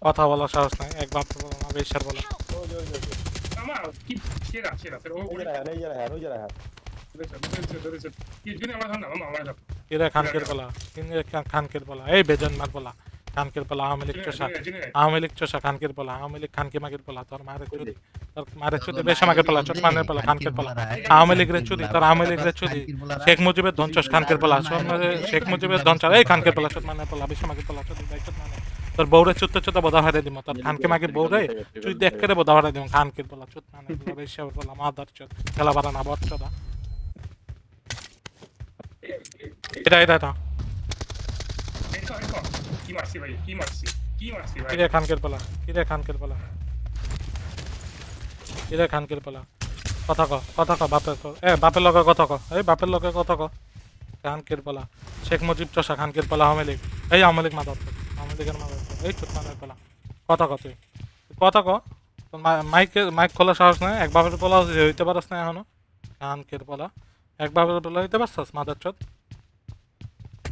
কথা বলা সাহস নাই, এক বাপ বলো না, বেশার বলো। Ama git şeyler. O ধরেছে কি জন্য আমার ধান না মামা আমার ধান কিরে খানকের বলা, খানকের বলা, এই বেজন মার বলা, খানকের বলা, আওয়ামী লীগ চোষা, আওয়ামী লীগ চোষা, খানকের বলা, আওয়ামী লীগ খানকে মাগের বলা, তোর মারে চুরি, তোর মারে চুরি, বেশমাগের বলা, চোট মানের বলা, খানকের বলা, আওয়ামী লীগ রে চুরি, তোর আওয়ামী লীগ রে চুরি, শেখ মুজিবের ধনচোষ, খানকের বলা, শেখ মুজিবের ধনচোষ, এই খানকের বলা, চোট মানের বলা, বেশমাগের বলা, চুরি, চোট মানে, তোর বউরে চুত্তে চুত্তে বোধা হারে দিব, তোর খানকে মাগের বউরে চুই দেখ করে বোধা হারে দিব, খানকের বলা, চোট মানের বলা, বেশার বলা, মাদার চোট, খেলা বাড়া না বচ্চদা। এটা কি মারছি ভাই কি মারছি ভাই কিরে খানকের বলা, কিরে খানকের বলা, কিরে খানকের বলা, কথা ক বাপের বাপের লগে কথা ক, এই বাপের লগে কথা ক, খানকের বলা, শেখ মুজিব চষা, খানকের বলা, আওয়ামী লীগ, এই আওয়ামী লীগ মাদার, আওয়ামী লীগের মাদার, এই চোট মানের বলা, কথা ক তুই, কথা ক, মাইক খোলা সাহস নাই, এক বাপের বলা হইতে পারস না এখনো, খানকের বলা, এক বাপের বলা হইতে পারছস মাদার চোদ,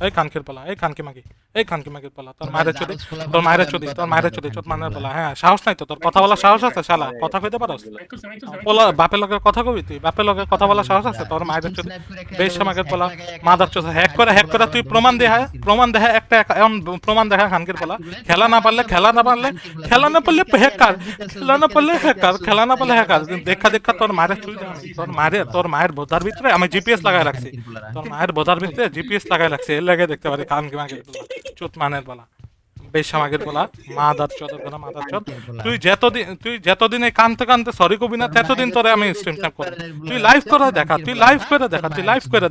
এই খানকের পালা, এই খানকে মাগি, এই খানকে মাগির পালা, তোর মায়ের চুদি, তোর মায়ের চুদি, তোর মায়ের চুদি, চোট মানের পালা, হ্যাঁ সাহস নাই তো তোর, কথা বলা সাহস আছে শালা, কথা কইতে পারস, পোলা বাপের লগে কথা কবি তুই, বাপের লগে কথা বলা সাহস আছে তোর, মায়ের চুদি, বেশ মাগের পালা, মাদার চোদ, হ্যাক করে তুই প্রমাণ দেখা একটা এমন প্রমাণ দেখা খানকের পালা, খেলা না পারলে হ্যাকার, দেখা তোর মায়ের চুদি, তোর মায়ের বোধার ভিতরে আমি জিপিএস লাগাই রাখছি, তোর মায়ের বোধার ভিতরে জিপিএস লাগাই রাখছি, এর লাগে দেখতে পারি খানকে মাগের বলা, চোট মানের বলা, বেশামাগের বলা, মাদার চোদের বলা, মাদার চোদ, তুই যতদিন এই কানতে সরি কবি না ততদিন তোরে আমি স্ট্রিম ট্যাপ করব, তুই লাইভ করে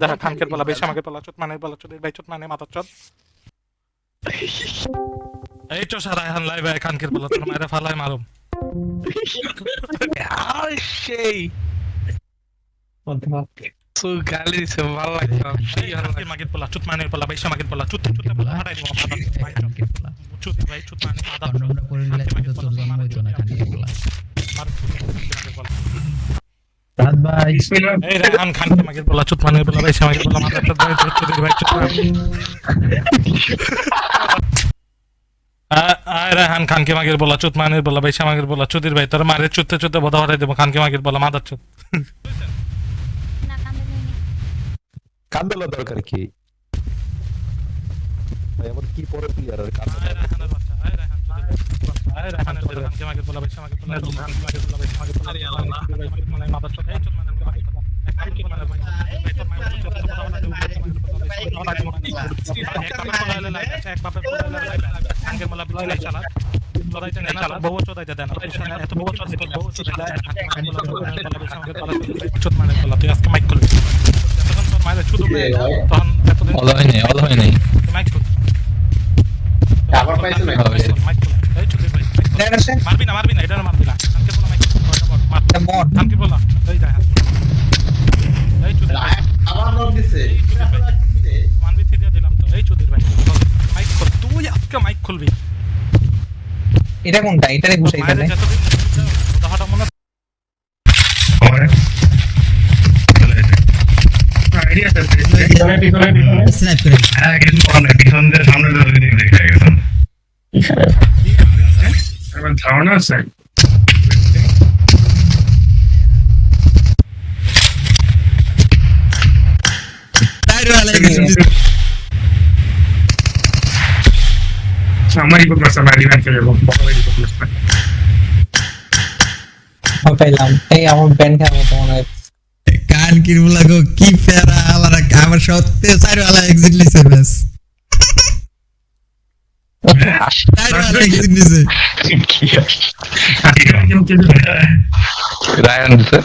দেখা খানকের বলা, বেশামাগের বলা, চোট মানের বলা, চোদের ভাই চোট মানে মাদার চোদ, এই তো সারা এখন লাইভ খানকের বলা, তোর মায়ের ফালাই মারুম, সেই তো গালি দিছে ভালো লাগছে খানকের মাগের বলা, চোট মানের বলা, বেশামাগের বলা, চুতে বলা, হাঁটাই দিব চুতি ভাই চোট মানে মাদার চোদ, আমরা করে দিলে তো তোর জন্ম হইতো না খানকে বলা। রাত ভাই এই রেহান খানকে মাগের বলা, চোট মানের বলা, বেশামাগের বলা, মাদার চোদ, ভাই চোট রেহান খানকে মাগের বলা, চোট মানের বলা, বেশামাগের বলা, চুদির ভাই তোর মারে চুতে বোধা হারাই দেবো, খানকে মাগের বলা, মাদার চোদ। কান্দলা দরকার কি ভাই, আমার কি পরে প্লেয়ার আর কান্দলা রেহানের বাচ্চা, রেহানের বাচ্চা, খানকে মাগের বলা, বেশামাগের বলা, খানকে মাগের বলা, বেশামাগের বলা, মাদার চোদ, এই চোদ মানের বলা, এক বাপের খানকে বলা, বিলাই চালা লড়াইতে নেই চালা, বহু চোদাইতে দেন এত বহু চোদাইতে চোদ মানে বলা, তুই আজকে মাইক করবি যতক্ষণ তোর মায়ের ছুদ তখন এতদিন অল হয় নাই মাইক কর, আবার পাইছে না মাইক কর, এই চুদি ভাই মারবি না এটা মারবি না, খানকে বলা মাইক কর, খানকে বলা, এই যা এই চুদি আবার নক দিছে মানবি দিয়ে দিলাম তো, এই চুদির ভাই মাইক কর, তুই আজকে মাইক খুলবি, এটা কোনটা এটারে ঘুষাই মায়ের ফেলে যতদিন কথাটা মনে আইডিয়া আছে স্ন্যাপ করে হ্যাঁ কিছু অনেক পিছন দিয়ে সামনে দেখে গেছেন এবার ধারণা আছে আমারই প্রশ্ন বাইরে ব্যাংকে যাব বড়ই প্রশ্ন পাইলাম, এই আমার ব্যান্ড খাবো তোমার কান কিরবলা গো কি ফেরা আলাদা আমার সত্যি চাইরো আলা এক্সিট লিসে বাস চাইরো আলা এক্সিট লিসে কি রায়ন দিছে